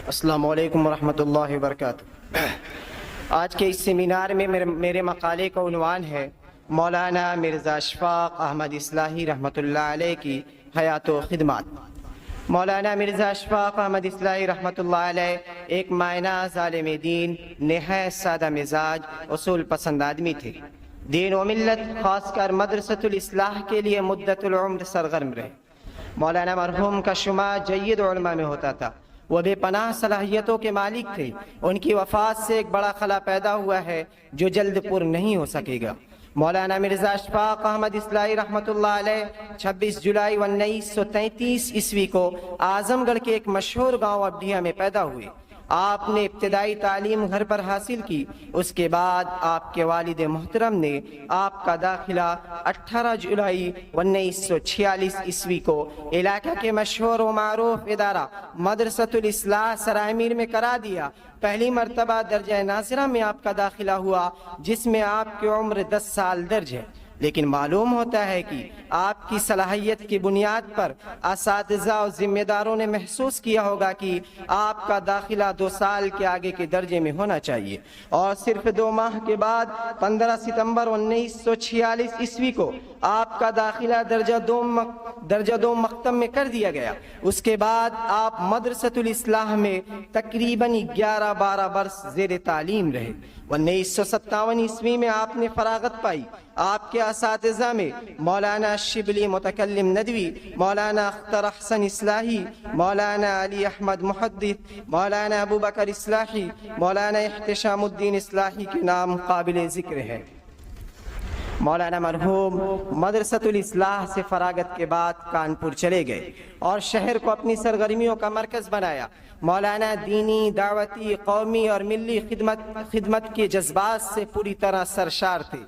السلام علیکم ورحمۃ اللہ وبرکاتہ۔ آج کے اس سیمینار میں میرے مقالے کا عنوان ہے مولانا مرزا اشفاق احمد اصلاحی رحمۃ اللہ علیہ کی حیات و خدمات۔ مولانا مرزا اشفاق احمد اصلاحی رحمۃ اللہ علیہ ایک مائناز عالم دین، نہایت سادہ مزاج، اصول پسند آدمی تھے۔ دین و ملت، خاص کر مدرسۃ الاصلاح کے لیے مدت العمر سرگرم رہے۔ مولانا مرحوم کا شمار جید علماء میں ہوتا تھا۔ وہ بے پناہ صلاحیتوں کے مالک تھے۔ ان کی وفات سے ایک بڑا خلا پیدا ہوا ہے جو جلد پر نہیں ہو سکے گا۔ مولانا مرزا اشفاق احمد اصلاحی رحمۃ اللہ علیہ 26 جولائی 1933 عیسوی کو اعظم گڑھ کے ایک مشہور گاؤں ابڈیا میں پیدا ہوئے۔ آپ نے ابتدائی تعلیم گھر پر حاصل کی۔ اس کے بعد آپ کے والد محترم نے آپ کا داخلہ 18 جولائی 1946 عیسوی کو علاقہ کے مشہور و معروف ادارہ مدرسۃ الاصلاح سرائے میر میں کرا دیا۔ پہلی مرتبہ درجہ ناظرہ میں آپ کا داخلہ ہوا، جس میں آپ کی عمر 10 سال درج ہے۔ لیکن معلوم ہوتا ہے کہ آپ کی صلاحیت کی بنیاد پر اساتذہ اور ذمہ داروں نے محسوس کیا ہوگا کہ آپ کا داخلہ 2 سال کے آگے کے درجے میں ہونا چاہیے، اور صرف 2 ماہ کے بعد 15 ستمبر 1946 عیسوی کو آپ کا داخلہ درجہ 2 مکتب میں کر دیا گیا۔ اس کے بعد آپ مدرسۃ الاصلاح میں تقریباً 11-12 برس زیر تعلیم رہے۔ 1957 عیسوی میں آپ نے فراغت پائی۔ آپ کے اساتذہ میں مولانا شبلی متکلم ندوی، مولانا اختر احسن اصلاحی، مولانا علی احمد محدث، مولانا ابو بکر اصلاحی، مولانا احتشام الدین اصلاحی کے نام قابل ذکر ہے۔ مولانا مرحوم مدرسۃ الاصلاح سے فراغت کے بعد کانپور چلے گئے اور شہر کو اپنی سرگرمیوں کا مرکز بنایا۔ مولانا دینی، دعوتی، قومی اور ملی خدمت کے جذبات سے پوری طرح سرشار تھے،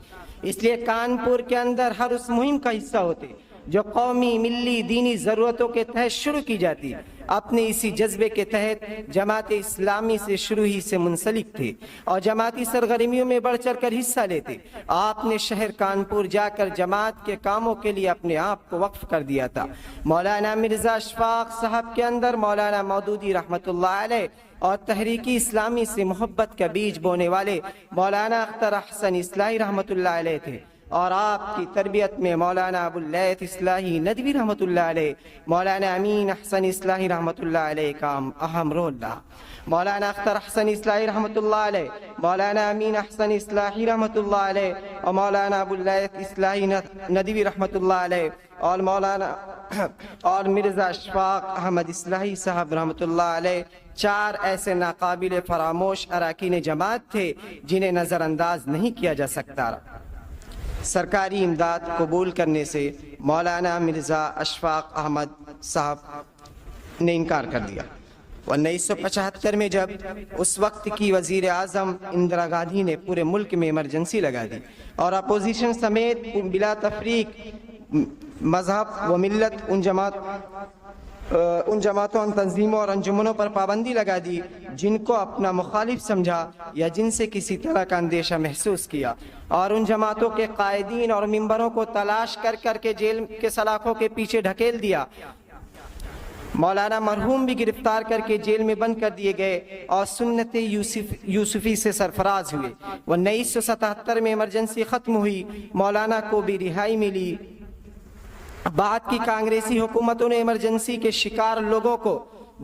اس لیے کانپور کے اندر ہر اس مہم کا حصہ ہوتے جو قومی، ملی، دینی ضرورتوں کے تحت شروع کی جاتی۔ اپنے اسی جذبے کے تحت جماعت اسلامی سے شروع ہی سے منسلک تھے اور جماعتی سرگرمیوں میں بڑھ چڑھ کر حصہ لیتے۔ آپ نے شہر کانپور جا کر جماعت کے کاموں کے لیے اپنے آپ کو وقف کر دیا تھا۔ مولانا مرزا اشفاق صاحب کے اندر مولانا مودودی رحمۃ اللہ علیہ اور تحریکی اسلامی سے محبت کا بیج بونے والے مولانا اختر احسن اصلاحی رحمۃ اللہ علیہ تھے، اور آپ کی تربیت میں مولانا ابو اللیث اصلاحی ندوی رحمۃ اللہ علیہ، مولانا امین احسن اصلاحی رحمۃ اللہ علیہ کا اہم رول رہا۔ مولانا اختر احسن اصلاحی رحمۃ اللہ علیہ، مولانا امین احسن اصلاحی رحمۃ اللہ علیہ اور مولانا ابو اللیث اصلاحی ندوی رحمۃ اللہ علیہ اور مرزا اشفاق احمد اصلاحی صاحب رحمۃ اللہ علیہ 4 ایسے ناقابل فراموش اراکین جماعت تھے جنہیں نظر انداز نہیں کیا جا سکتا۔ سرکاری امداد قبول کرنے سے مولانا مرزا اشفاق احمد صاحب نے انکار کر دیا۔ 1975 میں جب اس وقت کی وزیر اعظم اندرا گاندھی نے پورے ملک میں ایمرجنسی لگا دی اور اپوزیشن سمیت بلا تفریق مذہب و ملت ان جماعتوں، تنظیموں اور انجمنوں پر پابندی لگا دی جن کو اپنا مخالف سمجھا یا جن سے کسی طرح کا اندیشہ محسوس کیا، اور ان جماعتوں کے قائدین اور ممبروں کو تلاش کر کے جیل کے سلاخوں کے پیچھے ڈھکیل دیا۔ مولانا مرحوم بھی گرفتار کر کے جیل میں بند کر دیے گئے اور سنت یوسفی سے سرفراز ہوئے۔ 1977 میں ایمرجنسی ختم ہوئی، مولانا کو بھی رہائی ملی۔ بعد کی کانگریسی حکومتوں نے ایمرجنسی کے شکار لوگوں کو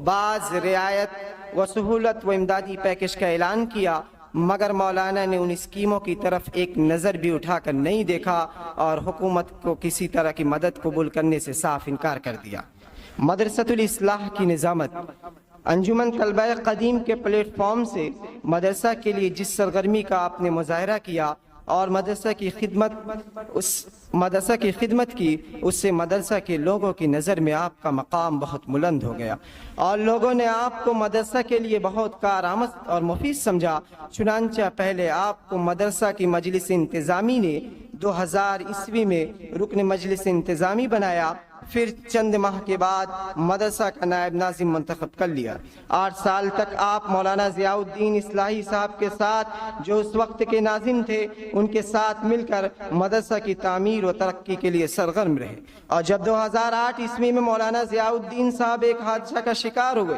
بعض رعایت و سہولت و امدادی پیکج کا اعلان کیا، مگر مولانا نے ان اسکیموں کی طرف ایک نظر بھی اٹھا کر نہیں دیکھا اور حکومت کو کسی طرح کی مدد قبول کرنے سے صاف انکار کر دیا۔ مدرسۃ الاصلاح کی نظامت انجمن طلبہ قدیم کے پلیٹ فارم سے مدرسہ کے لیے جس سرگرمی کا آپ نے مظاہرہ کیا اور مدرسہ کی خدمت کی، اس سے مدرسہ کے لوگوں کی نظر میں آپ کا مقام بہت بلند ہو گیا اور لوگوں نے آپ کو مدرسہ کے لیے بہت کارآمد اور مفید سمجھا۔ چنانچہ پہلے آپ کو مدرسہ کی مجلس انتظامی نے 2000 عیسوی میں رکن مجلس انتظامی بنایا، پھر چند ماہ کے بعد مدرسہ کا نائب ناظم منتخب کر لیا۔ 8 سال تک آپ مولانا ضیاء الدین اصلاحی صاحب کے ساتھ، جو اس وقت کے ناظم تھے، ان کے ساتھ مل کر مدرسہ کی تعمیر و ترقی کے لیے سرگرم رہے، اور جب 2008 عیسوی میں مولانا ضیاء الدین صاحب ایک حادثہ کا شکار ہوئے